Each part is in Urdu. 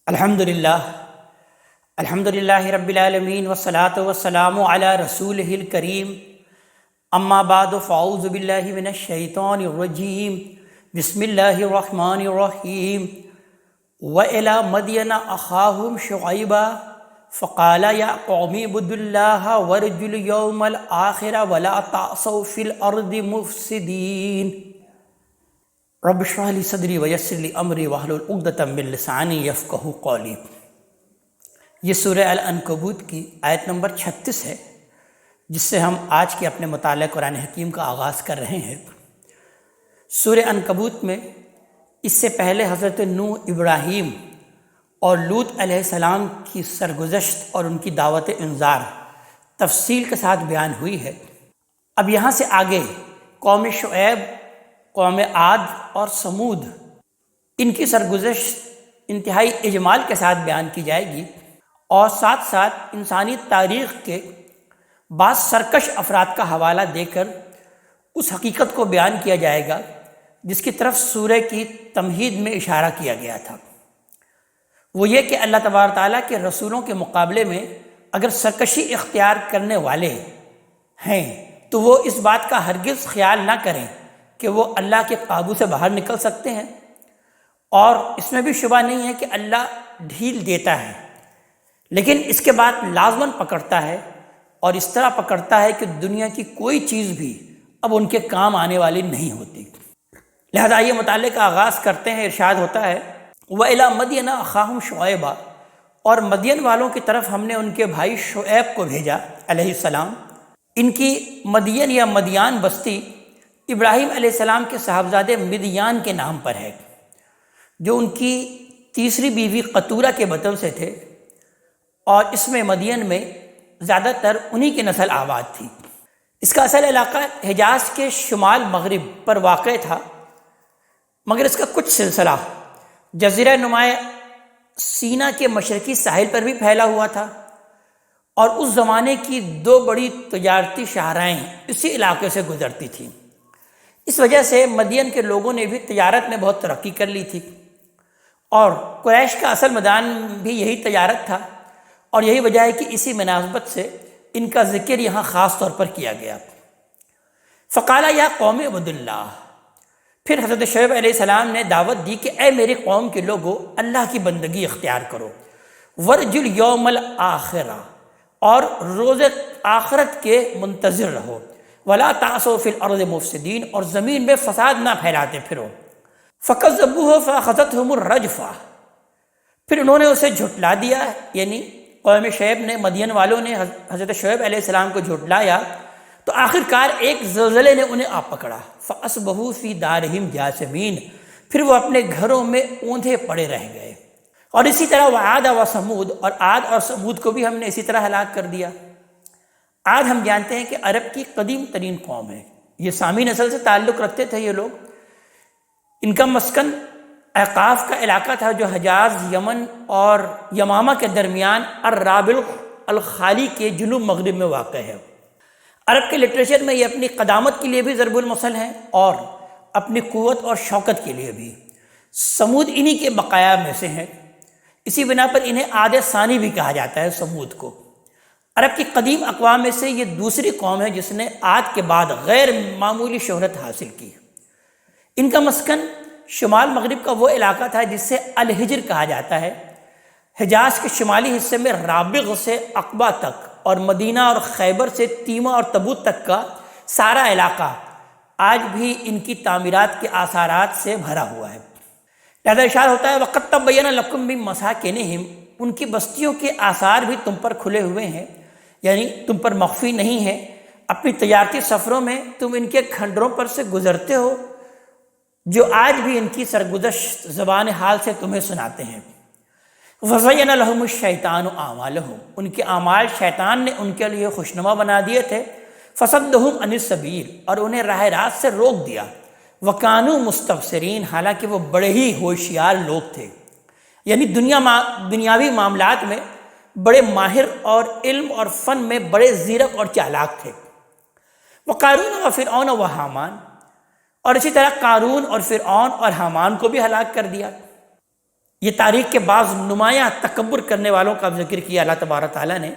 الحمد للہ رب العالمین والصلاة والسلام علی رسولہ الکریم اما بعد فاعوذ باللہ من الشیطان الرجیم بسم اللہ الرحمن الرحیم وإلی مدین اخاہم شعیبا فقال یا قوم اعبدوا اللہ وارجوا الیوم الآخر ولا تعصوا فی الارض مفسدین رب اشرح لی صدری ویسر لی امری واحلل عقدۃ من لسانی یفقہوا قولی۔ یہ سورہ العنکبوت کی آیت نمبر 36 ہے، جس سے ہم آج کے اپنے مطالعہ قرآن حکیم کا آغاز کر رہے ہیں۔ سورہ عنکبوت میں اس سے پہلے حضرت نوح، ابراہیم اور لوط علیہ السلام کی سرگزشت اور ان کی دعوت انذار تفصیل کے ساتھ بیان ہوئی ہے۔ اب یہاں سے آگے قوم شعیب، قوم عاد اور سمود، ان کی سرگزشت انتہائی اجمال کے ساتھ بیان کی جائے گی، اور ساتھ ساتھ انسانی تاریخ کے بعض سرکش افراد کا حوالہ دے کر اس حقیقت کو بیان کیا جائے گا جس کی طرف سورہ کی تمہید میں اشارہ کیا گیا تھا۔ وہ یہ کہ اللہ تبارک تعالیٰ کے رسولوں کے مقابلے میں اگر سرکشی اختیار کرنے والے ہیں تو وہ اس بات کا ہرگز خیال نہ کریں کہ وہ اللہ کے قابو سے باہر نکل سکتے ہیں، اور اس میں بھی شبہ نہیں ہے کہ اللہ ڈھیل دیتا ہے، لیکن اس کے بعد لازماً پکڑتا ہے، اور اس طرح پکڑتا ہے کہ دنیا کی کوئی چیز بھی اب ان کے کام آنے والی نہیں ہوتی۔ لہذا یہ مطالعے کا آغاز کرتے ہیں۔ ارشاد ہوتا ہے وَإِلَىٰ مَدْيَنَ أَخَاهُمْ شُعَيْبًا، اور مدین والوں کی طرف ہم نے ان کے بھائی شعیب کو بھیجا علیہ السلام۔ ان کی مدین یا مدیان بستی ابراہیم علیہ السلام کے صاحبزادے مدیان کے نام پر ہے، جو ان کی تیسری بیوی قطورہ کے بطن سے تھے، اور اس میں مدین میں زیادہ تر انہی کی نسل آباد تھی۔ اس کا اصل علاقہ حجاز کے شمال مغرب پر واقع تھا، مگر اس کا کچھ سلسلہ جزیرہ نما سینا کے مشرقی ساحل پر بھی پھیلا ہوا تھا، اور اس زمانے کی دو بڑی تجارتی شاہراہیں اسی علاقے سے گزرتی تھیں۔ اس وجہ سے مدین کے لوگوں نے بھی تجارت میں بہت ترقی کر لی تھی، اور قریش کا اصل میدان بھی یہی تجارت تھا، اور یہی وجہ ہے کہ اسی مناسبت سے ان کا ذکر یہاں خاص طور پر کیا گیا۔ فقال یا قوم اعبدوا اللہ، پھر حضرت شعیب علیہ السلام نے دعوت دی کہ اے میری قوم کے لوگوں، اللہ کی بندگی اختیار کرو، ورجوا الیوم الآخر، اور روز آخرت کے منتظر رہو، ولا تعصوا فی الارض مفسدین، اور زمین میں فساد نہ پھیلاتے پھرو۔ فکذبوہ فاخذتہم الرجفہ، پھر انہوں نے اسے جھٹلا دیا، یعنی قوم شعیب نے، مدین والوں نے حضرت شعیب علیہ السلام کو جھٹلایا، تو آخر کار ایک زلزلے نے انہیں آ پکڑا۔ فاصبحوا فی دارہم جاثمین، پھر وہ اپنے گھروں میں اوندھے پڑے رہ گئے۔ اور اسی طرح وعاد و سمود، اور عاد اور سمود کو بھی ہم نے اسی طرح ہلاک کر دیا۔ عاد ہم جانتے ہیں کہ عرب کی قدیم ترین قوم ہے، یہ سامی نسل سے تعلق رکھتے تھے یہ لوگ۔ ان کا مسکن احقاف کا علاقہ تھا، جو حجاز، یمن اور یمامہ کے درمیان الرابع الخالی کے جنوب مغرب میں واقع ہے۔ عرب کے لٹریچر میں یہ اپنی قدامت کے لیے بھی ضرب المثل ہیں، اور اپنی قوت اور شوکت کے لیے بھی۔ سمود انہی کے بقایا میں سے ہیں، اسی بنا پر انہیں عاد ثانی بھی کہا جاتا ہے سمود کو۔ عرب کی قدیم اقوام میں سے یہ دوسری قوم ہے جس نے عاد کے بعد غیر معمولی شہرت حاصل کی۔ ان کا مسکن شمال مغرب کا وہ علاقہ تھا جس سے الحجر کہا جاتا ہے۔ حجاز کے شمالی حصے میں رابغ سے عقبہ تک، اور مدینہ اور خیبر سے تیمہ اور تبوک تک کا سارا علاقہ آج بھی ان کی تعمیرات کے آثارات سے بھرا ہوا ہے۔ لہذا ارشاد ہوتا ہے وَقَدْ تَبَيَّنَ لَكُم مِّن مَّسَاكِنِهِمْ، ان کی بستیوں کے آثار بھی تم پر کھلے ہوئے ہیں، یعنی تم پر مخفی نہیں ہے۔ اپنی تجارتی سفروں میں تم ان کے کھنڈروں پر سے گزرتے ہو، جو آج بھی ان کی سرگزشت زبان حال سے تمہیں سناتے ہیں۔ وَزَيَّنَ لَهُمُ الشَّيْطَانُ أَعْمَالَهُمْ، ان کے اعمال شیطان نے ان کے لیے خوشنما بنا دیے تھے۔ فَصَدَّهُمْ عَنِ السَّبِيلِ، اور انہیں راہ راست سے روک دیا۔ وَكَانُوا مُسْتَبْصِرِينَ، حالانکہ وہ بڑے ہی ہوشیار لوگ تھے، یعنی دنیاوی معاملات میں بڑے ماہر، اور علم اور فن میں بڑے زیرک اور چالاک تھے۔ وَقَارُونَ وَفِرْعَوْنَ وَحَامَانَ، اور اسی طرح قارون اور فرعون اور حامان کو بھی ہلاک کر دیا۔ یہ تاریخ کے بعض نمایاں تکبر کرنے والوں کا ذکر کیا اللہ تبارک تعالیٰ نے،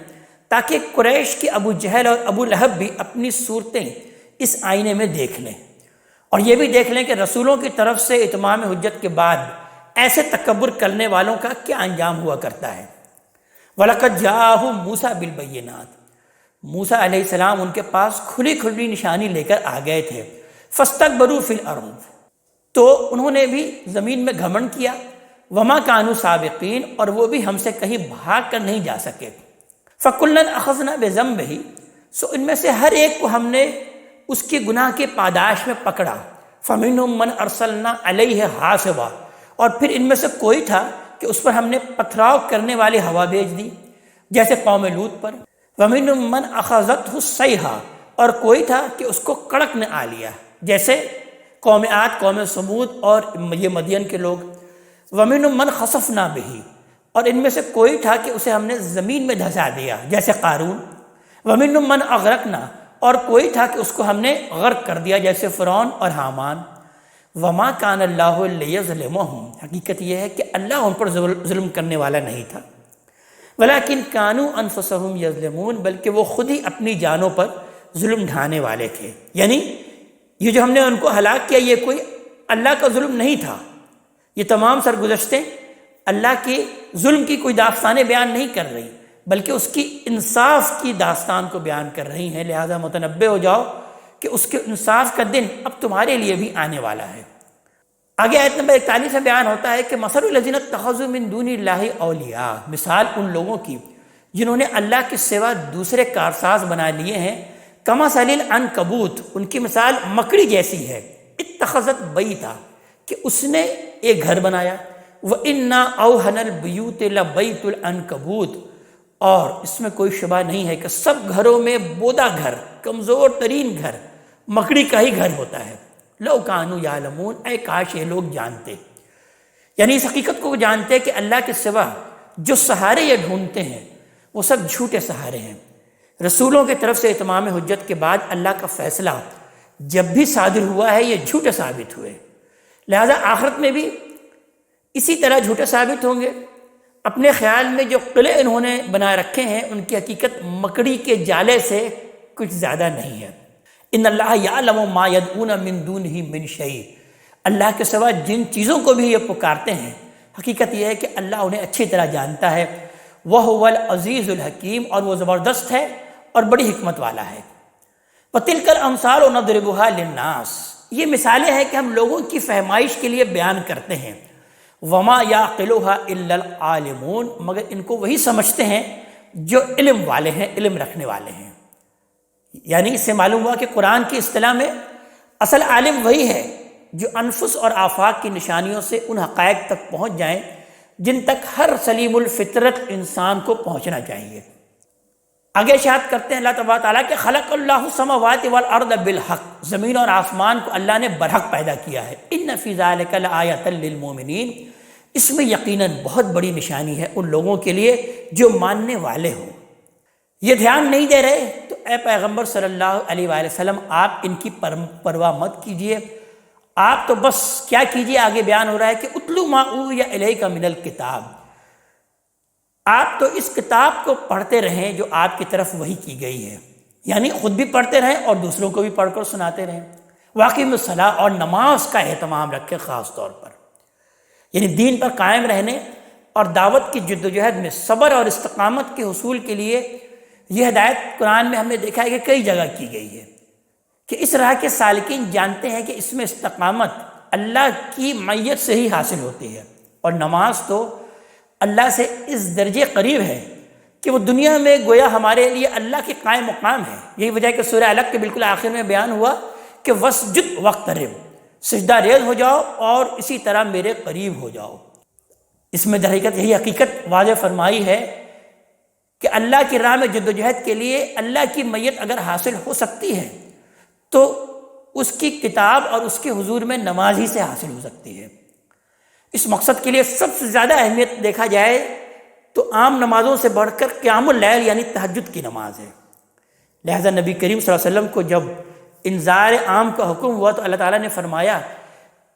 تاکہ قریش کے ابو جہل اور ابو لہب بھی اپنی صورتیں اس آئینے میں دیکھ لیں، اور یہ بھی دیکھ لیں کہ رسولوں کی طرف سے اتمام حجت کے بعد ایسے تکبر کرنے والوں کا کیا انجام ہوا کرتا ہے۔ وَلَقَدْ جَاءَهُم مُوسَىٰ بِالْبَيِّنَاتِ، موسیٰ علیہ السلام ان کے پاس کھلی کھلی نشانی لے کر آ گئے تھے۔ فَاسْتَكْبَرُوا فِي الْأَرْضِ، تو انہوں نے بھی زمین میں گھمنڈ کیا۔ وَمَا كَانُوا سَابِقِينَ، اور وہ بھی ہم سے کہیں بھاگ کر نہیں جا سکے۔ فَكُلًّا أَخَذْنَا بِذَنبِهِ، سو ان میں سے ہر ایک کو ہم نے اس کے گناہ کے پاداش میں پکڑا۔ فَمِنْهُم مَّنْ أَرْسَلْنَا عَلَيْهِ حَاصِبًا، اور پھر ان میں سے کوئی تھا کہ اس پر ہم نے پتھراؤ کرنے والی ہوا بھیج دی، جیسے قوم لوط پر۔ وَمِنْهُم مَّنْ أَخَذَتْهُ الصَّيْحَةُ، اور کوئی تھا کہ اس کو کڑک نے آ لیا، جیسے قوم عاد، قوم سمود اور یہ مدین کے لوگ۔ وَمِنْهُم مَّنْ خَسَفْنَا بِهِ، اور ان میں سے کوئی تھا کہ اسے ہم نے زمین میں دھسا دیا، جیسے قارون۔ وَمِنْهُم مَّنْ أَغْرَقْنَا، اور کوئی تھا کہ اس کو ہم نے غرق کر دیا، جیسے فرعون اور حامان۔ وَمَا كَانَ اللَّهُ لِيَظْلِمَهُمْ، حقیقت یہ ہے کہ اللہ ان پر ظلم کرنے والا نہیں تھا۔ وَلَكِنْ كَانُوا أَنفُسَهُمْ يَظْلِمُونَ، بلکہ وہ خود ہی اپنی جانوں پر ظلم ڈھانے والے تھے۔ یعنی یہ جو ہم نے ان کو ہلاک کیا، یہ کوئی اللہ کا ظلم نہیں تھا، یہ تمام سرگزشتیں اللہ کے ظلم کی کوئی داستانیں بیان نہیں کر رہی، بلکہ اس کی انصاف کی داستان کو بیان کر رہی ہیں۔ لہذا متنبہ ہو جاؤ کہ اس کے انصاف کا دن اب تمہارے لیے بھی آنے والا ہے۔ آگے آیت نمبر 41 میں بیان ہوتا ہے کہ مَثَلُ الَّذِينَ اتَّخَذُوا مِن دُونِ اللَّهِ أَوْلِيَاءَ، مثال ان لوگوں کی جنہوں نے اللہ کے سوا دوسرے کارساز بنا لیے ہیں۔ کَمَثَلِ الْعَنکَبوت، ان کی مثال مکڑی جیسی ہے۔ اتخذت بیتا، کہ اس نے ایک گھر بنایا۔ وَإِنَّا أَوْهَنَ الْبُيُوتِ لَبَيْتُ الْعَنکَبوت، اور اس میں کوئی شبہ نہیں ہے کہ سب گھروں میں بودا گھر، کمزور ترین گھر مکڑی کا ہی گھر ہوتا ہے۔ لَوْ كَانُوا يَعْلَمُونَ، اے کاش یہ لوگ جانتے، یعنی اس حقیقت کو جانتے کہ اللہ کے سوا جو سہارے یہ ڈھونڈتے ہیں وہ سب جھوٹے سہارے ہیں۔ رسولوں کی طرف سے اتمام حجت کے بعد اللہ کا فیصلہ جب بھی صادر ہوا ہے، یہ جھوٹے ثابت ہوئے، لہذا آخرت میں بھی اسی طرح جھوٹے ثابت ہوں گے۔ اپنے خیال میں جو قلعے انہوں نے بنا رکھے ہیں، ان کی حقیقت مکڑی کے جالے سے کچھ زیادہ نہیں ہے۔ ان اللہ یعلم ما یدعون من دونہ من شیء، اللہ کے سوا جن چیزوں کو بھی یہ پکارتے ہیں، حقیقت یہ ہے کہ اللہ انہیں اچھی طرح جانتا ہے۔ وَهُوَ الْعَزِيزُ الْحَكِيمُ، اور وہ زبردست ہے اور بڑی حکمت والا ہے۔ وَتِلْكَ الْأَمْثَالُ نَضْرِبُهَا لِلنَّاسِ، یہ مثالیں ہیں کہ ہم لوگوں کی فہمائش کے لیے بیان کرتے ہیں۔ وَمَا يَعْقِلُهَا إِلَّا الْعَالِمُونَ، مگر ان کو وہی سمجھتے ہیں جو علم والے ہیں، علم رکھنے والے ہیں۔ یعنی اس سے معلوم ہوا کہ قرآن کی اصطلاح میں اصل عالم وہی ہے جو انفس اور آفاق کی نشانیوں سے ان حقائق تک پہنچ جائیں جن تک ہر سلیم الفطرت انسان کو پہنچنا چاہیے۔ آگے ارشاد کرتے ہیں اللہ تبارک تعالیٰ کہ خلق اللہ السماوات والارض بالحق، زمین اور آسمان کو اللہ نے برحق پیدا کیا ہے۔ ان فی ذلک لآیۃ للمؤمنین، اس میں یقیناً بہت بڑی نشانی ہے ان لوگوں کے لیے جو ماننے والے ہوں۔ یہ دھیان نہیں دے رہے تو اے پیغمبر صلی اللہ علیہ وآلہ وسلم، آپ ان کی پرواہ مت کیجئے، آپ تو بس کیا کیجئے، آگے بیان ہو رہا ہے کہ اتلو ما اوحی الیک من الکتاب، آپ تو اس کتاب کو پڑھتے رہیں جو آپ کی طرف وحی کی گئی ہے، یعنی خود بھی پڑھتے رہیں اور دوسروں کو بھی پڑھ کر سناتے رہیں۔ واقیم الصلاۃ، اور نماز کا اہتمام رکھیں خاص طور پر، یعنی دین پر قائم رہنے اور دعوت کی جدوجہد میں صبر اور استقامت کے حصول کے لیے یہ ہدایت قرآن میں ہم نے دیکھا ہے کہ کئی جگہ کی گئی ہے کہ اس راہ کے سالکین جانتے ہیں کہ اس میں استقامت اللہ کی معیت سے ہی حاصل ہوتی ہے، اور نماز تو اللہ سے اس درجے قریب ہے کہ وہ دنیا میں گویا ہمارے لیے اللہ کے قائم مقام ہے۔ یہی وجہ ہے کہ سورہ علق کے بالکل آخر میں بیان ہوا کہ وسجد وقترب، سجدہ ریز ہو جاؤ اور اسی طرح میرے قریب ہو جاؤ۔ اس میں در حقیقت یہی حقیقت واضح فرمائی ہے کہ اللہ کی راہ میں جدوجہد کے لیے اللہ کی معیت اگر حاصل ہو سکتی ہے تو اس کی کتاب اور اس کے حضور میں نماز ہی سے حاصل ہو سکتی ہے۔ اس مقصد کے لیے سب سے زیادہ اہمیت دیکھا جائے تو عام نمازوں سے بڑھ کر قیام اللیل یعنی تہجد کی نماز ہے۔ لہذا نبی کریم صلی اللہ علیہ وسلم کو جب انذار عام کا حکم ہوا تو اللہ تعالیٰ نے فرمایا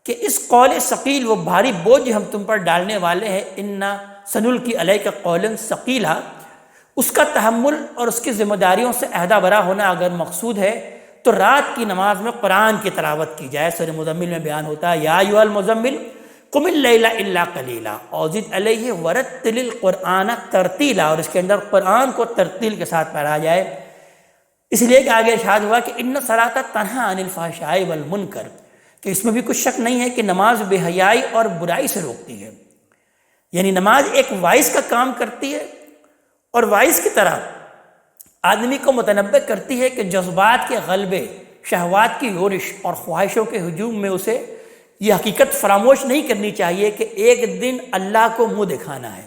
کہ اس قول ثقیل، وہ بھاری بوجھ ہم تم پر ڈالنے والے ہیں، انا سنلقی علیک قولا ثقیلا، اس کا تحمل اور اس کی ذمہ داریوں سے عہدہ برا ہونا اگر مقصود ہے تو رات کی نماز میں قرآن کی تلاوت کی جائے۔ سورہ مزمل میں بیان ہوتا ہے یا ایھا المزمل قم اللیل الا قلیلا اور زد علیہ ورتل القرآن ترتیلا، اور اس کے اندر قرآن کو ترتیل کے ساتھ پڑھا جائے، اس لیے کہ آگے ارشاد ہوا کہ ان الصلاۃ تنہی عن الفحشاء والمنکر، کہ اس میں بھی کچھ شک نہیں ہے کہ نماز بے حیائی اور برائی سے روکتی ہے۔ یعنی نماز ایک وائس کا کام کرتی ہے، اور وائس کی طرح آدمی کو متنبع کرتی ہے کہ جذبات کے غلبے، شہوات کی یورش اور خواہشوں کے ہجوم میں اسے یہ حقیقت فراموش نہیں کرنی چاہیے کہ ایک دن اللہ کو منہ دکھانا ہے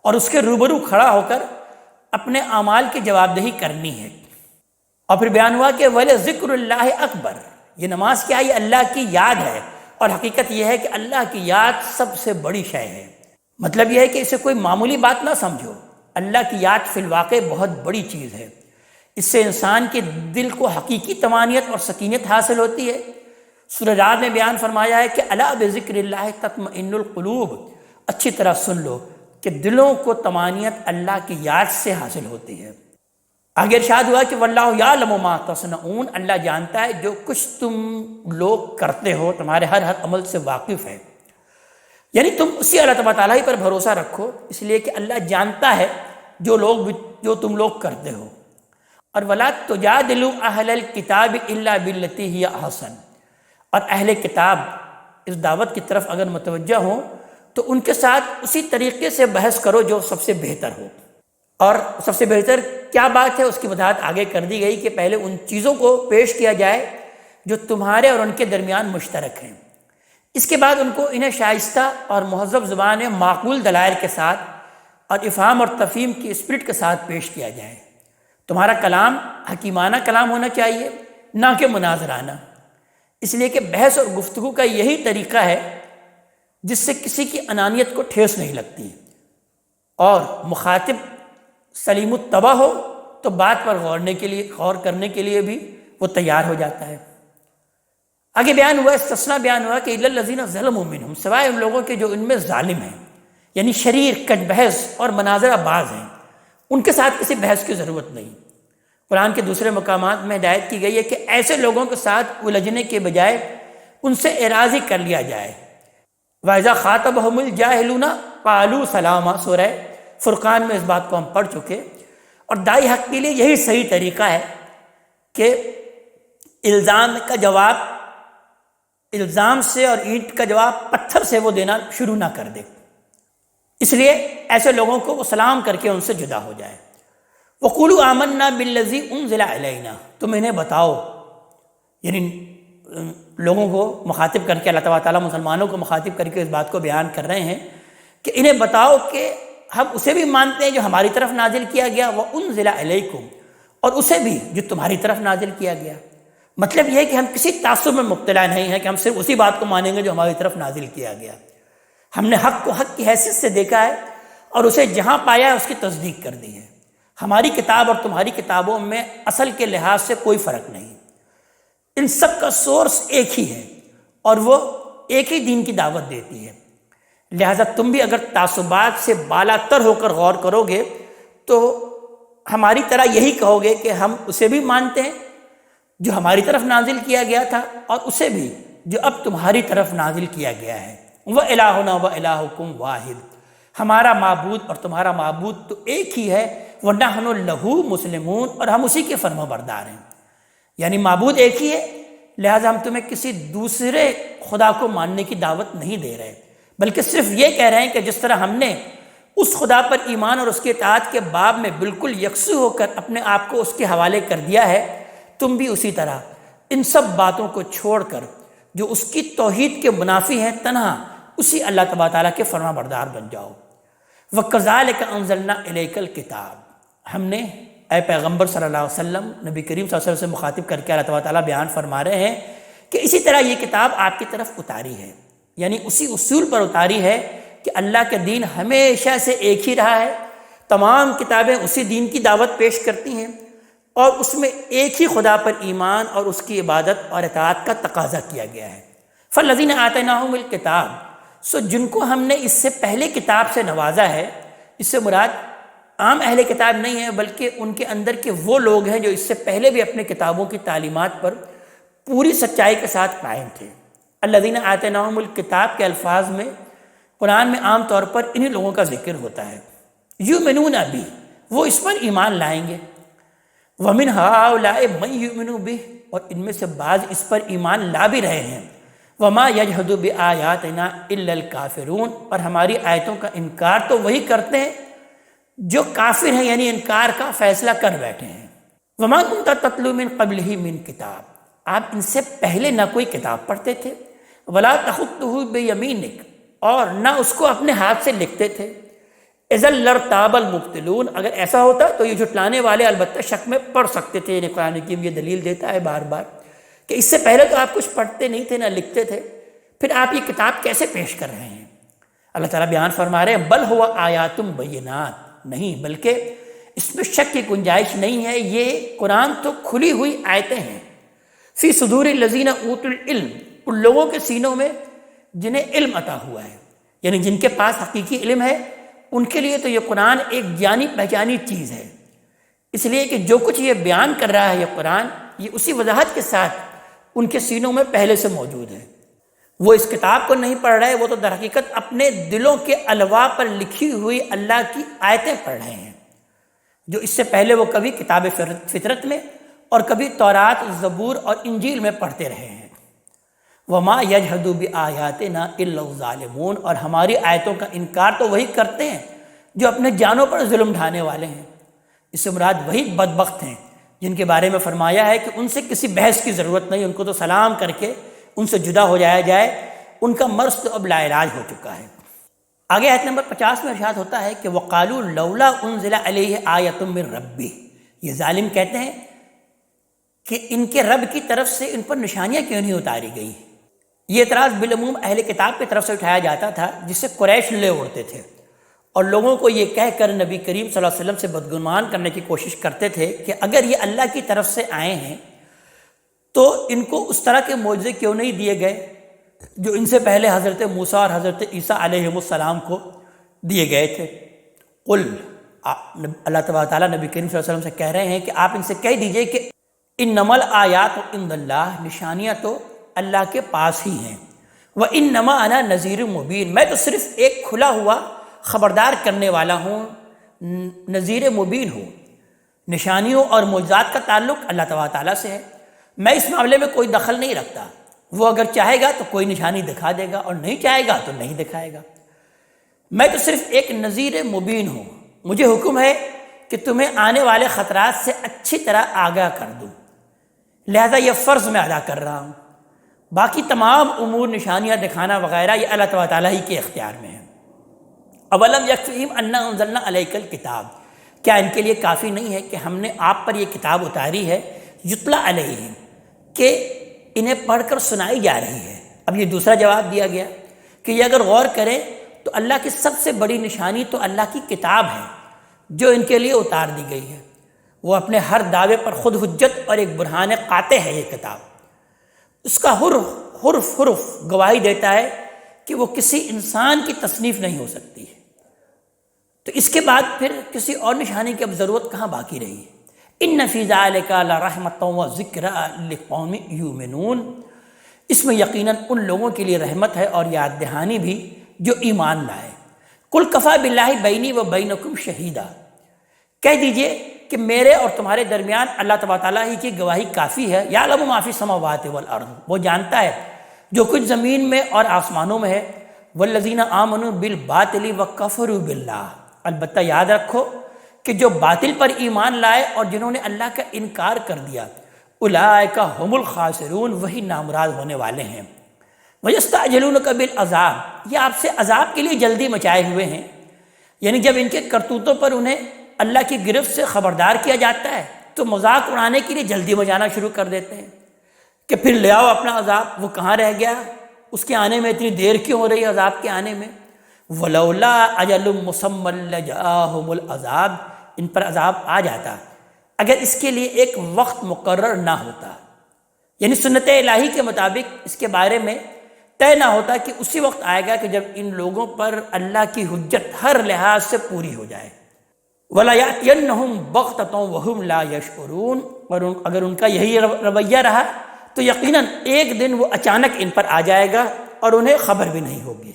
اور اس کے روبرو کھڑا ہو کر اپنے اعمال کی جواب دہی کرنی ہے۔ اور پھر بیان ہوا کہ وَلَذِكْرُ اللَّهِ اکبر، یہ نماز کیا ہے؟ یہ اللہ کی یاد ہے، اور حقیقت یہ ہے کہ اللہ کی یاد سب سے بڑی شے ہے۔ مطلب یہ ہے کہ اسے کوئی معمولی بات نہ سمجھو، اللہ کی یاد فی الواقع بہت بڑی چیز ہے۔ اس سے انسان کے دل کو حقیقی طمانینت اور سکینت حاصل ہوتی ہے۔ سورہ رعد میں بیان فرمایا ہے کہ الا بذکر اللہ تطمئن القلوب، اچھی طرح سن لو کہ دلوں کو طمانینت اللہ کی یاد سے حاصل ہوتی ہے۔ آگے ارشاد ہوا کہ واللہ یعلم ما تصنعون، اللہ جانتا ہے جو کچھ تم لوگ کرتے ہو، تمہارے ہر عمل سے واقف ہے۔ یعنی تم اسی اللہ تعالیٰ ہی پر بھروسہ رکھو، اس لیے کہ اللہ جانتا ہے جو تم لوگ کرتے ہو۔ اور وَلَا تُجَادِلُوا أَهْلَ الْكِتَابِ إِلَّا بِالَّتِي هِيَ أَحْسَنُ، اور اہل کتاب اس دعوت کی طرف اگر متوجہ ہوں تو ان کے ساتھ اسی طریقے سے بحث کرو جو سب سے بہتر ہو۔ اور سب سے بہتر کیا بات ہے اس کی وضاحت آگے کر دی گئی کہ پہلے ان چیزوں کو پیش کیا جائے جو تمہارے اور ان کے درمیان مشترک ہیں، اس کے بعد انہیں شائستہ اور مہذب زبان معقول دلائل کے ساتھ اور افہام اور تفہیم کی اسپرٹ کے ساتھ پیش کیا جائے۔ تمہارا کلام حکیمانہ کلام ہونا چاہیے، نہ کہ مناظرانہ، اس لیے کہ بحث اور گفتگو کا یہی طریقہ ہے جس سے کسی کی انانیت کو ٹھیس نہیں لگتی، اور مخاطب سلیم الطبع ہو تو بات پر غور کرنے کے لیے بھی وہ تیار ہو جاتا ہے۔ آگے بیان ہوا، استثناء بیان ہوا کہ الا الذین ظلموا منہم، سوائے ان لوگوں کے جو ان میں ظالم ہیں، یعنی شریر، کج بحث اور مناظرہ باز ہیں، ان کے ساتھ کسی بحث کی ضرورت نہیں۔ قرآن کے دوسرے مقامات میں ہدایت کی گئی ہے کہ ایسے لوگوں کے ساتھ الجھنے کے بجائے ان سے اراضی کر لیا جائے۔ وَإِذَا خَاطَبَهُمُ الْجَاهِلُونَ قَالُوا سَلَامًا، سورہ فرقان میں اس بات کو ہم پڑھ چکے، اور داعی حق کے لیے یہی صحیح طریقہ ہے کہ الزام کا جواب الزام سے اور اینٹ کا جواب پتھر سے وہ دینا شروع نہ کر دے، اس لیے ایسے لوگوں کو وہ سلام کر کے ان سے جدا ہو جائے۔ وَقُولُوا آمَنَّا بِالَّذِي أُنزِلَ عَلَيْنَا، تم انہیں بتاؤ، یعنی لوگوں کو مخاطب کر کے اللہ تعالیٰ مسلمانوں کو مخاطب کر کے اس بات کو بیان کر رہے ہیں کہ انہیں بتاؤ کہ ہم اسے بھی مانتے ہیں جو ہماری طرف نازل کیا گیا، وَأُنزِلَ عَلَيْكُمْ، اور اسے بھی جو تمہاری طرف نازل کیا گیا۔ مطلب یہ ہے کہ ہم کسی تعصب میں مبتلا نہیں ہیں کہ ہم صرف اسی بات کو مانیں گے جو ہماری طرف نازل کیا گیا۔ ہم نے حق کو حق کی حیثیت سے دیکھا ہے اور اسے جہاں پایا ہے اس کی تصدیق کر دی ہے۔ ہماری کتاب اور تمہاری کتابوں میں اصل کے لحاظ سے کوئی فرق نہیں، ان سب کا سورس ایک ہی ہے اور وہ ایک ہی دین کی دعوت دیتی ہے۔ لہذا تم بھی اگر تعصبات سے بالا تر ہو کر غور کرو گے تو ہماری طرح یہی کہو گے کہ ہم اسے بھی مانتے ہیں جو ہماری طرف نازل کیا گیا تھا اور اسے بھی جو اب تمہاری طرف نازل کیا گیا ہے۔ وَإِلَٰهُنَا وَإِلَٰهُكُمْ وَاحِدٌ، ہمارا معبود اور تمہارا معبود تو ایک ہی ہے، وَنَحْنُ لَهُ مُسْلِمُونَ، اور ہم اسی کے فرما بردار ہیں۔ یعنی معبود ایک ہی ہے، لہٰذا ہم تمہیں کسی دوسرے خدا کو ماننے کی دعوت نہیں دے رہے، بلکہ صرف یہ کہہ رہے ہیں کہ جس طرح ہم نے اس خدا پر ایمان اور اس کے اطاعت کے باب میں بالکل یکسو ہو کر اپنے آپ کو اس کے حوالے کر دیا ہے، تم بھی اسی طرح ان سب باتوں کو چھوڑ کر جو اس کی توحید کے منافی ہیں تنہا اسی اللہ تبارک تعالیٰ کے فرما بردار بن جاؤ۔ وَكَذَلِكَ أَنزَلْنَا إِلَيْكَ الْكِتَابَ، ہم نے اے پیغمبر صلی اللہ علیہ وسلم، نبی کریم صلی اللہ علیہ وسلم سے مخاطب کر کے اللہ تبارک تعالیٰ بیان فرما رہے ہیں کہ اسی طرح یہ کتاب آپ کی طرف اتاری ہے، یعنی اسی اصول پر اتاری ہے کہ اللہ کا دین ہمیشہ سے ایک ہی رہا ہے، تمام کتابیں اسی دین کی دعوت پیش کرتی ہیں اور اس میں ایک ہی خدا پر ایمان اور اس کی عبادت اور اطاعت کا تقاضا کیا گیا ہے۔ فالذین آتیناہم الکتاب، سو جن کو ہم نے اس سے پہلے کتاب سے نوازا ہے، اس سے مراد عام اہل کتاب نہیں ہے بلکہ ان کے اندر کے وہ لوگ ہیں جو اس سے پہلے بھی اپنے کتابوں کی تعلیمات پر پوری سچائی کے ساتھ قائم تھے۔ الذین آتیناہم الکتاب کے الفاظ میں قرآن میں عام طور پر انہی لوگوں کا ذکر ہوتا ہے۔ یؤمنون بہ، وہ اس پر ایمان لائیں گے۔ ومن ہؤلاء من یؤمن بہ، اور ان میں سے بعض اس پر ایمان لا بھی رہے ہیں۔ وما یجحد بآیاتنا الا الکافرون، اور ہماری آیتوں کا انکار تو وہی کرتے ہیں جو کافر ہیں، یعنی انکار کا فیصلہ کر بیٹھے ہیں۔ وما کنت تتلو من قبلہ من کتاب، آپ ان سے پہلے نہ کوئی کتاب پڑھتے تھے۔ ولا تخطہ بیمینک، اور نہ اس کو اپنے ہاتھ سے لکھتے تھے۔ اذا لارتاب المبطلون، اگر ایسا ہوتا تو یہ جھٹلانے والے البتہ شک میں پڑ سکتے تھے۔ یعنی قرآن حکیم یہ دلیل دیتا ہے بار بار کہ اس سے پہلے تو آپ کچھ پڑھتے نہیں تھے نہ لکھتے تھے، پھر آپ یہ کتاب کیسے پیش کر رہے ہیں؟ اللہ تعالیٰ بیان فرما رہے ہیں بل ہوا آیات بینات، نہیں بلکہ اس میں شک کی گنجائش نہیں ہے، یہ قرآن تو کھلی ہوئی آیتیں ہیں۔ فی صدور الذین اوتوا العلم، ان لوگوں کے سینوں میں جنہیں علم عطا ہوا ہے، یعنی جن کے پاس حقیقی علم ہے، ان کے لیے تو یہ قرآن ایک جانی پہچانی چیز ہے، اس لیے کہ جو کچھ یہ بیان کر رہا ہے یہ قرآن، یہ اسی وضاحت کے ساتھ ان کے سینوں میں پہلے سے موجود ہے۔ وہ اس کتاب کو نہیں پڑھ رہے، وہ تو در حقیقت اپنے دلوں کے الواح پر لکھی ہوئی اللہ کی آیتیں پڑھ رہے ہیں، جو اس سے پہلے وہ کبھی کتاب فطرت میں اور کبھی تورات، زبور اور انجیل میں پڑھتے رہے ہیں۔ وما یجحد بآیاتنا الا الظالمون، اور ہماری آیتوں کا انکار تو وہی کرتے ہیں جو اپنے جانوں پر ظلم ڈھانے والے ہیں۔ اس سے مراد وہی بدبخت ہیں جن کے بارے میں فرمایا ہے کہ ان سے کسی بحث کی ضرورت نہیں، ان کو تو سلام کر کے ان سے جدا ہو جایا جائے، ان کا مرض تو اب لا علاج ہو چکا ہے۔ آگے آیت نمبر 50 میں ارشاد ہوتا ہے کہ وَقَالُوا لَوْلَا أُنزِلَ عَلَيْهِ آیَةٌ مِّن رَبِّهِ، یہ ظالم کہتے ہیں کہ ان کے رب کی طرف سے ان پر نشانیاں کیوں نہیں اتاری گئی۔ یہ اعتراض بالعموم اہل کتاب کی طرف سے اٹھایا جاتا تھا، جس سے قریش لے اڑتے تھے اور لوگوں کو یہ کہہ کر نبی کریم صلی اللہ علیہ وسلم سے بدگمان کرنے کی کوشش کرتے تھے کہ اگر یہ اللہ کی طرف سے آئے ہیں تو ان کو اس طرح کے معجزے کیوں نہیں دیے گئے جو ان سے پہلے حضرت موسیٰ اور حضرت عیسیٰ علیہ السلام کو دیے گئے تھے۔ قل، اللہ تبارک تعالیٰ نبی کریم صلی اللہ علیہ وسلم سے کہہ رہے ہیں کہ آپ ان سے کہہ دیجئے کہ انما الآیات عند اللہ، نشانیاں تو اللہ کے پاس ہی ہیں۔ وانما انا نذیر مبین، میں تو صرف ایک کھلا ہوا خبردار کرنے والا ہوں، نذیر مبین ہوں۔ نشانیوں اور معجزات کا تعلق اللہ تبارک تعالیٰ سے ہے، میں اس معاملے میں کوئی دخل نہیں رکھتا۔ وہ اگر چاہے گا تو کوئی نشانی دکھا دے گا اور نہیں چاہے گا تو نہیں دکھائے گا۔ میں تو صرف ایک نذیر مبین ہوں، مجھے حکم ہے کہ تمہیں آنے والے خطرات سے اچھی طرح آگاہ کر دوں، لہذا یہ فرض میں ادا کر رہا ہوں۔ باقی تمام امور، نشانیاں دکھانا وغیرہ، یہ اللہ تبارک تعالیٰ ہی کے اختیار میں ہے۔ اولم یکفیہم انا انزلنا علیک الکتاب، کیا ان کے لیے کافی نہیں ہے کہ ہم نے آپ پر یہ کتاب اتاری ہے، یتلا علیہم، کہ انہیں پڑھ کر سنائی جا رہی ہے۔ اب یہ دوسرا جواب دیا گیا کہ یہ اگر غور کریں تو اللہ کی سب سے بڑی نشانی تو اللہ کی کتاب ہے جو ان کے لیے اتار دی گئی ہے۔ وہ اپنے ہر دعوے پر خود حجت اور ایک برہان قاطع ہے۔ یہ کتاب، اس کا حرف گواہی دیتا ہے کہ وہ کسی انسان کی تصنیف نہیں ہو سکتی ہے۔ تو اس کے بعد پھر کسی اور نشانی کی اب ضرورت کہاں باقی رہی ہے؟ ان فی ذلک لرحمۃ وذکری لقوم یؤمنون، اس میں یقیناً ان لوگوں کے لیے رحمت ہے اور یاد دہانی بھی جو ایمان لائے۔ قل کفی باللہ بینی و بینکم شہیدا، کہہ دیجئے کہ میرے اور تمہارے درمیان اللہ تبارک تعالیٰ ہی کی گواہی کافی ہے۔ یعلم ما فی السماوات والارض، وہ جانتا ہے جو کچھ زمین میں اور آسمانوں میں ہے۔ والذین آمنوا بالباطل وکفروا باللہ، البتہ یاد رکھو کہ جو باطل پر ایمان لائے اور جنہوں نے اللہ کا انکار کر دیا، اولئک هم الخاسرون، وہی نامراد ہونے والے ہیں۔ وَيَسْتَعْجِلُونَكَ بِالْعَذَابِ، یہ آپ سے عذاب کے لیے جلدی مچائے ہوئے ہیں، یعنی جب ان کے کرتوتوں پر انہیں اللہ کی گرفت سے خبردار کیا جاتا ہے تو مذاق اڑانے کے لیے جلدی مچانا شروع کر دیتے ہیں کہ پھر لے آؤ اپنا عذاب، وہ کہاں رہ گیا، اس کے آنے میں اتنی دیر کیوں ہو رہی ہے عذاب کے آنے میں۔ وَلَوْلَا أَجَلٌ مُّسَمًّى لَجَاءَهُمُ الْعَذَابُ، ان پر عذاب آ جاتا اگر اس کے لیے ایک وقت مقرر نہ ہوتا۔ یعنی سنت الہی کے مطابق اس کے بارے میں طے نہ ہوتا کہ اسی وقت آئے گا کہ جب ان لوگوں پر اللہ کی حجت ہر لحاظ سے پوری ہو جائے۔ وَلَا يَأْتِيَنَّهُمْ بَغْتَةً وَهُمْ لَا يَشْعُرُونَ، اور اگر ان کا یہی رویہ رہا تو یقیناً ایک دن وہ اچانک ان پر آ جائے گا اور انہیں خبر بھی نہیں ہوگی۔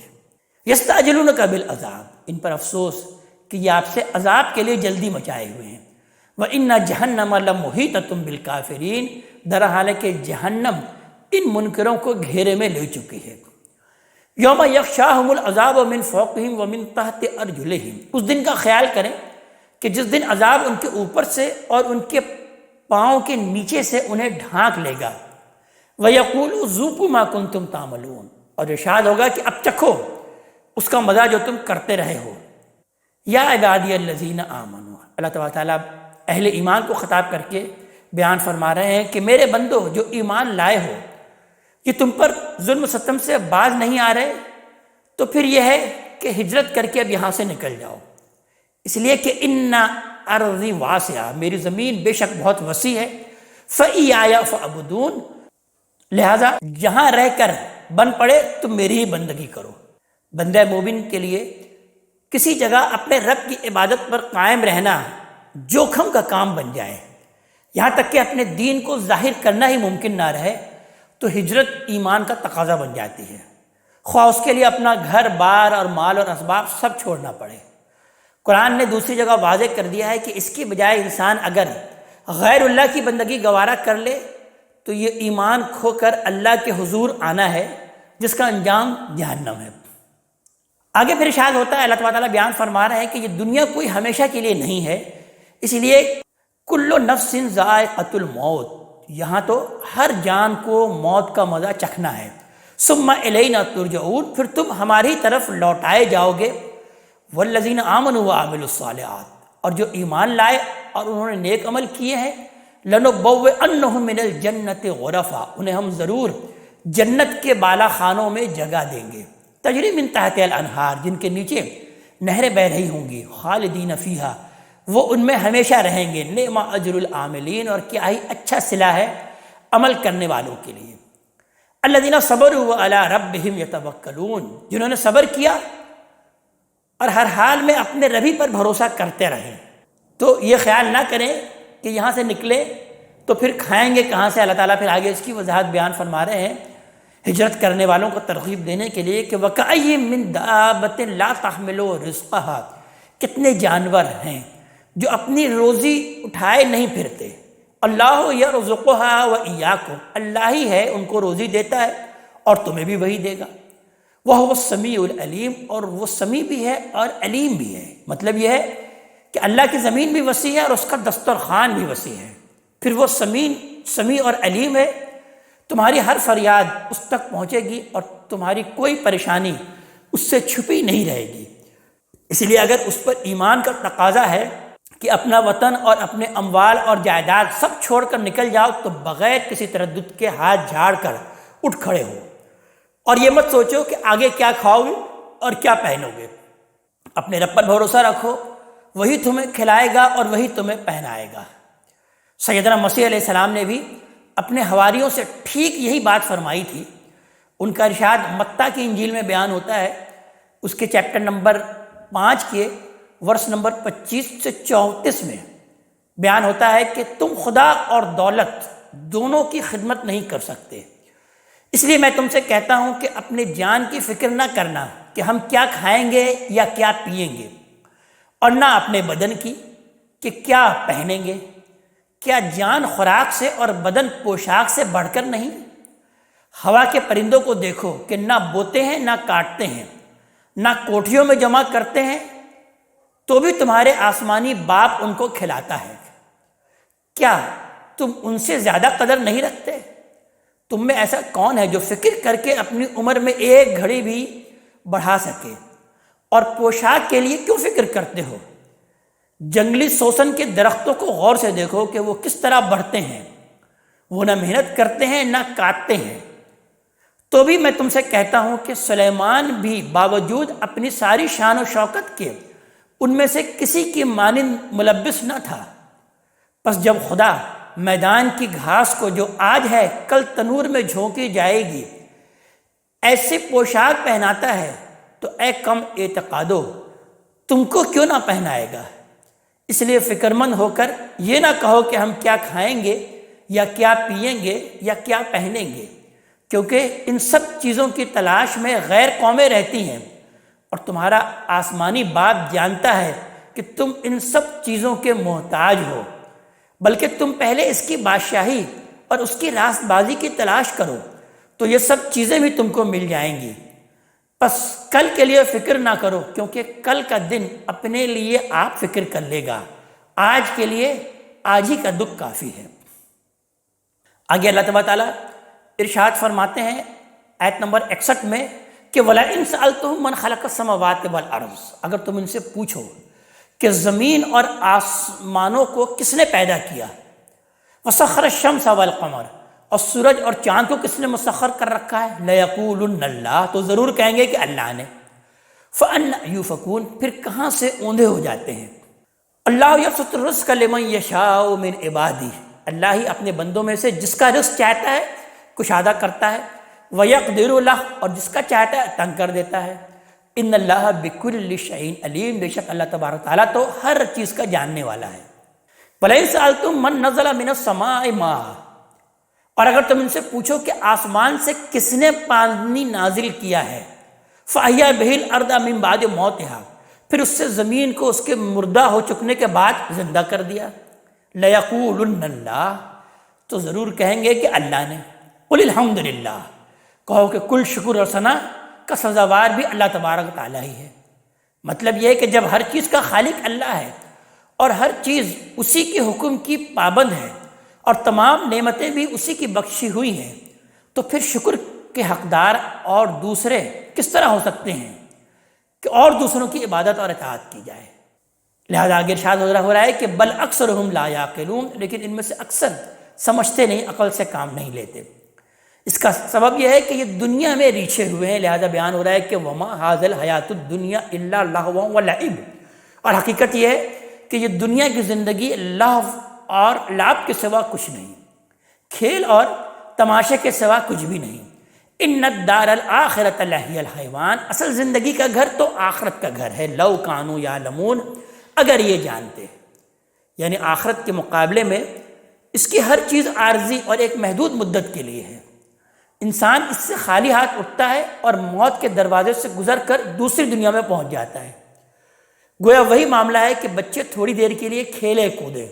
يَسْتَعْجِلُونَكَ بِالْعَذَابِ، ان پر افسوس کہ یہ آپ سے عذاب کے لیے جلدی مچائے ہوئے ہیں۔ وَإِنَّ جَهَنَّمَ لَمُحِيطَةٌ بِالْكَافِرِينَ، در حال کہ جہنم ان منکروں کو گھیرے میں لے چکی ہے۔ یوم یغشاہم العذاب من فوقہم ومن تحت ارجلہم، اس دن کا خیال کریں کہ جس دن عذاب ان کے اوپر سے اور ان کے پاؤں کے نیچے سے انہیں ڈھانک لے گا۔ وَيَقُولُ ذُوقُوا مَا كُنتُمْ تَعْمَلُونَ، اور ارشاد ہوگا کہ اب چکھو اس کا مزہ جو تم کرتے رہے ہو۔ یا عبادی الذین آمنوا، اللہ تعالیٰ اہل ایمان کو خطاب کر کے بیان فرما رہے ہیں کہ میرے بندو جو ایمان لائے ہو، کہ تم پر ظلم و ستم سے باز نہیں آ رہے، تو پھر یہ ہے کہ ہجرت کر کے اب یہاں سے نکل جاؤ، اس لیے کہ ان ارضی واسعہ، میری زمین بے شک بہت وسیع ہے۔ فَإِيَّايَ فَاعْبُدُونِ، لہٰذا جہاں رہ کر بن پڑے تم میری ہی بندگی کرو۔ بندہ مومن کے لیے کسی جگہ اپنے رب کی عبادت پر قائم رہنا جوکھم کا کام بن جائے، یہاں تک کہ اپنے دین کو ظاہر کرنا ہی ممکن نہ رہے، تو ہجرت ایمان کا تقاضا بن جاتی ہے، خواہ اس کے لیے اپنا گھر بار اور مال اور اسباب سب چھوڑنا پڑے۔ قرآن نے دوسری جگہ واضح کر دیا ہے کہ اس کی بجائے انسان اگر غیر اللہ کی بندگی گوارا کر لے تو یہ ایمان کھو کر اللہ کے حضور آنا ہے، جس کا انجام جہنم ہے۔ آگے پھر ارشاد ہوتا ہے، اللہ تعالیٰ بیان فرما رہا ہے کہ یہ دنیا کوئی ہمیشہ کے لیے نہیں ہے، اس لیے کل نفس ذائقۃ الموت، یہاں تو ہر جان کو موت کا مزہ چکھنا ہے۔ ثم الینا ترجعون، پھر تم ہماری طرف لوٹائے جاؤ گے۔ والذین آمنوا وعملوا الصالحات، اور جو ایمان لائے اور انہوں نے نیک عمل کیے ہیں، لنبوئنہم من الجنۃ غرفا، انہیں ہم ضرور جنت کے بالا خانوں میں جگہ دیں گے، تجری من تحت الانہار، جن کے نیچے نہریں بہہ رہی ہوں گی، خالدین فیہا، وہ ان میں ہمیشہ رہیں گے۔ نعم اجر العاملین، اور کیا ہی اچھا صلہ ہے عمل کرنے والوں کے لیے۔ الذین صبروا وعلی ربہم یتوکلون، جنہوں نے صبر کیا اور ہر حال میں اپنے ربی پر بھروسہ کرتے رہے۔ تو یہ خیال نہ کریں کہ یہاں سے نکلے تو پھر کھائیں گے کہاں سے۔ اللہ تعالیٰ پھر آگے اس کی وضاحت بیان فرما رہے ہیں ہجرت کرنے والوں کو ترغیب دینے کے لیے کہ وَكَأَيٍّ مِّن دَابَّةٍ لَا تَحْمِلُ رِزْقَهَا، کتنے جانور ہیں جو اپنی روزی اٹھائے نہیں پھرتے۔ اللہ یرزقها وإیاکم، اللہ ہی ہے ان کو روزی دیتا ہے اور تمہیں بھی وہی دے گا۔ وَهُوَ السَّمِيعُ الْعَلِيمُ، اور وہ سمیع بھی ہے اور علیم بھی ہے۔ مطلب یہ ہے کہ اللہ کی زمین بھی وسیع ہے اور اس کا دسترخوان بھی وسیع ہے، پھر وہ سمیع اور علیم ہے، تمہاری ہر فریاد اس تک پہنچے گی اور تمہاری کوئی پریشانی اس سے چھپی نہیں رہے گی۔ اس لیے اگر اس پر ایمان کا تقاضا ہے کہ اپنا وطن اور اپنے اموال اور جائیداد سب چھوڑ کر نکل جاؤ، تو بغیر کسی تردد کے ہاتھ جھاڑ کر اٹھ کھڑے ہو، اور یہ مت سوچو کہ آگے کیا کھاؤ گے اور کیا پہنو گے۔ اپنے رب پر بھروسہ رکھو، وہی تمہیں کھلائے گا اور وہی تمہیں پہنائے گا۔ سیدنا مسیح علیہ السلام نے بھی اپنے حواریوں سے ٹھیک یہی بات فرمائی تھی۔ ان کا ارشاد متی کی انجیل میں بیان ہوتا ہے، اس کے چیپٹر نمبر 5 کے ورس نمبر 25 سے 34 میں بیان ہوتا ہے کہ تم خدا اور دولت دونوں کی خدمت نہیں کر سکتے، اس لیے میں تم سے کہتا ہوں کہ اپنے جان کی فکر نہ کرنا کہ ہم کیا کھائیں گے یا کیا پئیں گے، اور نہ اپنے بدن کی کہ کیا پہنیں گے۔ کیا جان خوراک سے اور بدن پوشاک سے بڑھ کر نہیں؟ ہوا کے پرندوں کو دیکھو کہ نہ بوتے ہیں نہ کاٹتے ہیں، نہ کوٹھیوں میں جمع کرتے ہیں، تو بھی تمہارے آسمانی باپ ان کو کھلاتا ہے۔ کیا تم ان سے زیادہ قدر نہیں رکھتے؟ تم میں ایسا کون ہے جو فکر کر کے اپنی عمر میں ایک گھڑی بھی بڑھا سکے؟ اور پوشاک کے لیے کیوں فکر کرتے ہو؟ جنگلی سوسن کے درختوں کو غور سے دیکھو کہ وہ کس طرح بڑھتے ہیں، وہ نہ محنت کرتے ہیں نہ کاٹتے ہیں۔ تو بھی میں تم سے کہتا ہوں کہ سلیمان بھی باوجود اپنی ساری شان و شوکت کے ان میں سے کسی کی مانند ملبس نہ تھا۔ پس جب خدا میدان کی گھاس کو جو آج ہے کل تنور میں جھونکی جائے گی ایسے پوشاک پہناتا ہے تو اے کم اعتقادو تم کو کیوں نہ پہنائے گا؟ اس لیے فکر مند ہو کر یہ نہ کہو کہ ہم کیا کھائیں گے یا کیا پئیں گے یا کیا پہنیں گے، کیونکہ ان سب چیزوں کی تلاش میں غیر قومیں رہتی ہیں، اور تمہارا آسمانی باپ جانتا ہے کہ تم ان سب چیزوں کے محتاج ہو، بلکہ تم پہلے اس کی بادشاہی اور اس کی راست بازی کی تلاش کرو تو یہ سب چیزیں بھی تم کو مل جائیں گی۔ بس کل کے لیے فکر نہ کرو، کیونکہ کل کا دن اپنے لیے آپ فکر کر لے گا، آج کے لیے آج ہی کا دکھ کافی ہے۔ آگے اللہ تبارک تعالیٰ ارشاد فرماتے ہیں آیت نمبر 61 میں کہ وَلَئِن سَأَلْتُهُم مَّنْ خَلَقَ السَّمَاوَاتِ وَالْأَرْضَ، اگر تم ان سے پوچھو کہ زمین اور آسمانوں کو کس نے پیدا کیا، وَسَخَّرَ الشَّمْسَ وَالْقَمَرَ، اور سورج اور چاند کو کس نے مسخر کر رکھا ہے، لَيَقُولُنَّ اللَّهُ، تو ضرور کہیں گے کہ اللہ نے۔ فَأَنَّىٰ يُؤْفَكُونَ، پھر کہاں سے اوندھے ہو جاتے ہیں۔ اللہ یبسط الرزق لمن یشاء من عبادہ، اللہ ہی اپنے بندوں میں سے جس کا رزق چاہتا ہے کشادہ کرتا ہے، وَيَقْدِرُ لَهُ، اور جس کا چاہتا ہے تنگ کر دیتا ہے۔ ان اللہ بکل شیء علیم، بے شک اللہ تبارک تعالیٰ تو ہر چیز کا جاننے والا ہے۔ وَلَئِن سَأَلْتُم مَّن نَّزَلَ مِنَ السَّمَاءِ مَاءً، اور اگر تم ان سے پوچھو کہ آسمان سے کس نے پانی نازل کیا ہے، فَأَحْيَا بِهِ الْأَرْضَ مِن بَعْدِ مَوْتِهَا، پھر اس سے زمین کو اس کے مردہ ہو چکنے کے بعد زندہ کر دیا، لَيَقُولُنَّ اللَّهُ، تو ضرور کہیں گے کہ اللہ نے۔ قُلِ الْحَمْدُ لِلَّهِ، کہو کہ کل شکر اور ثنا کا سزاوار بھی اللہ تبارک تعالیٰ ہی ہے۔ مطلب یہ ہے کہ جب ہر چیز کا خالق اللہ ہے اور ہر چیز اسی کے حکم کی پابند ہے اور تمام نعمتیں بھی اسی کی بخشی ہوئی ہیں، تو پھر شکر کے حقدار اور دوسرے کس طرح ہو سکتے ہیں کہ اور دوسروں کی عبادت اور اطاعت کی جائے۔ لہذا آگے ارشاد ہو رہا ہے کہ بل اکثرهم لا یعقلون، لیکن ان میں سے اکثر سمجھتے نہیں، عقل سے کام نہیں لیتے۔ اس کا سبب یہ ہے کہ یہ دنیا میں ریچھے ہوئے ہیں، لہذا بیان ہو رہا ہے کہ وما ھذا الحیات الدنیا الا لہو ولعب، اور حقیقت یہ ہے کہ یہ دنیا کی زندگی لہو اور لعب کے سوا کچھ نہیں، کھیل اور تماشے کے سوا کچھ بھی نہیں۔ ان الدار الآخرۃ لہی الحیوان، اصل زندگی کا گھر تو آخرت کا گھر ہے، لو کانوا یعلمون، اگر یہ جانتے، یعنی آخرت کے مقابلے میں اس کی ہر چیز عارضی اور ایک محدود مدت کے لیے ہے۔ انسان اس سے خالی ہاتھ اٹھتا ہے اور موت کے دروازے سے گزر کر دوسری دنیا میں پہنچ جاتا ہے۔ گویا وہی معاملہ ہے کہ بچے تھوڑی دیر کے لیے کھیلے کودے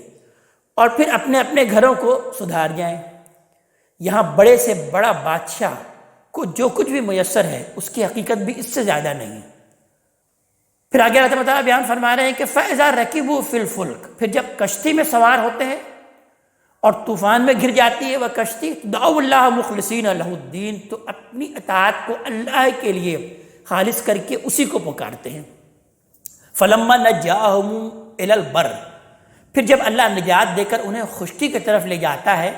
اور پھر اپنے اپنے گھروں کو سدھار جائیں۔ یہاں بڑے سے بڑا بادشاہ کو جو کچھ بھی میسر ہے اس کی حقیقت بھی اس سے زیادہ نہیں۔ پھر آگے اللہ تعالیٰ بیان فرما رہے ہیں کہ فَإِذَا رَكِبُوا فِي الْفُلْكِ، پھر جب کشتی میں سوار ہوتے ہیں اور طوفان میں گر جاتی ہے وہ کشتی، دعوا اللہ مخلصین لہ الدین، تو اپنی اطاعت کو اللہ کے لیے خالص کر کے اسی کو پکارتے ہیں۔ فلما نجاہم الی البر، پھر جب اللہ نجات دے کر انہیں خشکی کی طرف لے جاتا ہے،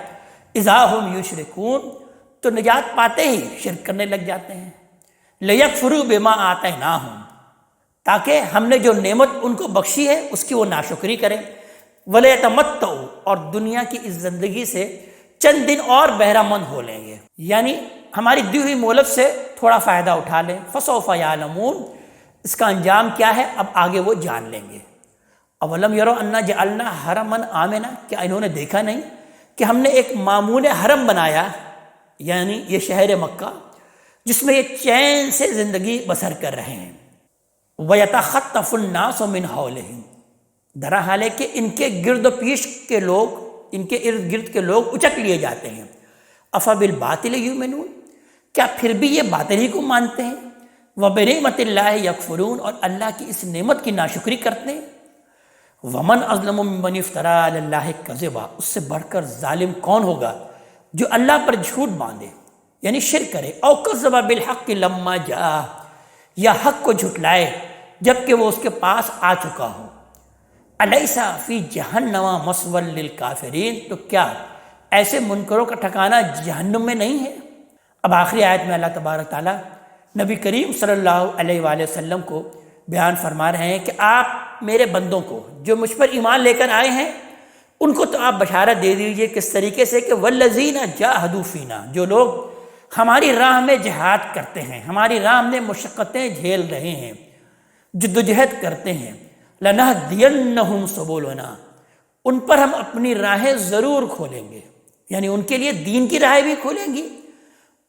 اذا ہم یشرکون، تو نجات پاتے ہی شرک کرنے لگ جاتے ہیں۔ لیکفروا بما آتیناہم، تاکہ ہم نے جو نعمت ان کو بخشی ہے اس کی وہ ناشکری کریں، وَلَيَتَمَتَّعُوا، اور دنیا کی اس زندگی سے چند دن اور بہرہ مند ہو لیں گے، یعنی ہماری دی ہوئی مہلت سے تھوڑا فائدہ اٹھا لیں۔ فَسَوْفَ يَعْلَمُونَ، اس کا انجام کیا ہے اب آگے وہ جان لیں گے۔ اولم یروا انا جعلنا حرما آمنا، کیا انہوں نے دیکھا نہیں کہ ہم نے ایک مامون حرم بنایا، یعنی یہ شہر مکہ، جس میں یہ چین سے زندگی بسر کر رہے ہیں۔ وَيَتَخَطَّفُ النَّاسُ مِنْ حَوْلِهِمْ، درا حال ہے کہ ان کے گرد و پیش کے لوگ، ان کے ارد گرد کے لوگ اچک لیے جاتے ہیں۔ أَفَبِالْبَاطِلِ يُؤْمِنُونَ، کیا پھر بھی یہ باطل ہی کو مانتے ہیں؟ وَبِنِعْمَتِ اللَّهِ يَكْفُرُونَ، اور اللہ کی اس نعمت کی ناشکری کرتے ہیں۔ وَمَنْ أَظْلَمُ مِمَّنِ افْتَرَىٰ عَلَى اللَّهِ كَذِبًا، اس سے بڑھ کر ظالم کون ہوگا جو اللہ پر جھوٹ باندھے، یعنی شرک کرے، أَوْ كَذَّبَ بِالْحَقِّ لَمَّا جَاءَهُ، یا حق کو جھٹلائے جبکہ وہ اس کے پاس آ چکا ہو۔ أَلَيْسَ فِي جَهَنَّمَ مَثْوًى لِلْكَافِرِينَ، تو کیا ایسے منکروں کا ٹھکانہ جہنم میں نہیں ہے؟ اب آخری آیت میں اللہ تبارک تعالیٰ نبی کریم صلی اللہ علیہ وآلہ وسلم کو بیان فرما رہے ہیں کہ آپ میرے بندوں کو جو مجھ پر ایمان لے کر آئے ہیں ان کو تو آپ بشارت دے دیجئے کس طریقے سے کہ وَالَّذِينَ جَاهَدُوا فِينَا، جو لوگ ہماری راہ میں جہاد کرتے ہیں، ہماری راہ میں مشقتیں جھیل رہے ہیں، جدوجہد کرتے ہیں، لَنَهْدِيَنَّهُمْ سُبُلَنَا، ان پر ہم اپنی راہیں ضرور کھولیں گے، یعنی ان کے لیے دین کی راہیں بھی کھولیں گی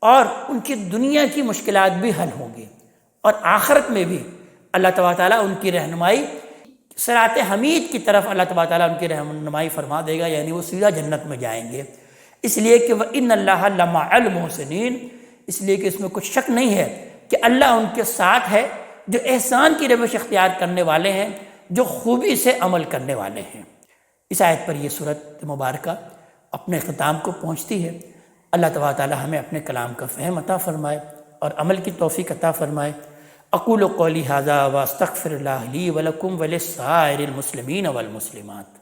اور ان کی دنیا کی مشکلات بھی حل ہوں گی، اور آخرت میں بھی اللہ تبارک تعالیٰ ان کی رہنمائی صراط حمید کی طرف اللہ تبارک تعالیٰ ان کی رہنمائی فرما دے گا، یعنی وہ سیدھا جنت میں جائیں گے۔ اس لیے کہ وَإِنَّ اللَّهَ لَمَعَ الْمُحْسِنِينَ، اس لیے کہ اس میں کچھ شک نہیں ہے کہ اللہ ان کے ساتھ ہے جو احسان کی روش اختیار کرنے والے ہیں، جو خوبی سے عمل کرنے والے ہیں۔ اس آیت پر یہ صورت مبارکہ اپنے اختتام کو پہنچتی ہے۔ اللہ تبارک تعالیٰ ہمیں اپنے کلام کا فہم عطا فرمائے اور عمل کی توفیق عطا فرمائے۔ اقول قولی ھذا واستغفر اللہ لی ولکم ولسائر المسلمین والمسلمات۔